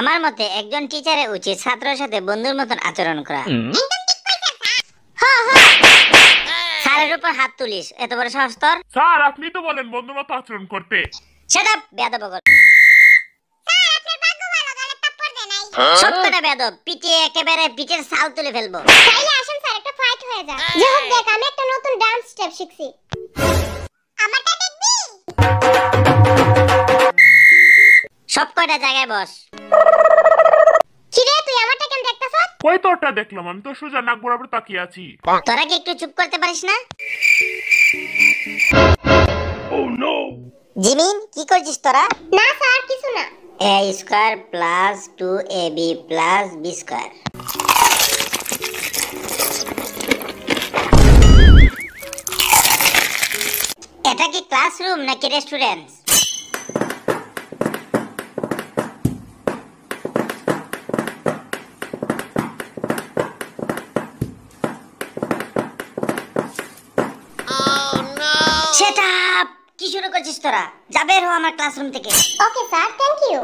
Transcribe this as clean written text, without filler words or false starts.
আমার মতে একজন টিচারের উচিত ছাত্রের সাথে বন্ধুর মতন আচরণ করা। স্যারের উপর হাত তুলিস, এত বড় সাহস তোর? স্যার আপনি তো বলেন বন্ধুর মতো আচরণ করতে। সেটা বেয়াদব বল। সত্যটা বেয়াদব, পিটিয়ে একেবারে পিঠের ছাল তুলে ফেলবো। তাইলে আসেন স্যার একটা ফাইট হয়ে যাক। যে হোক দেখ, আমি একটা নতুন ডান্স স্টেপ শিখছি। আমারটা দেখবি? সব কয়টা জায়গায় বস। কি রে, তুই আমারটা কেন দেখতাছস? কই তোরটা দেখলাম, আমি তো সোজা নাক বরাবর তাকিয়ে আছি। তোরা কি একটু চুপ করতে পারিস না? জিমিন, কি করছিস তোরা? না স্যার, কিছু না। a square plus 2ab plus b square. এটা কি ক্লাসরুম নাকি রেস্টুরেন্ট? Shut up! কি শুরু করছিস তোরা? যা বের হ আমার ক্লাসরুম থেকে। Okay sir, thank you.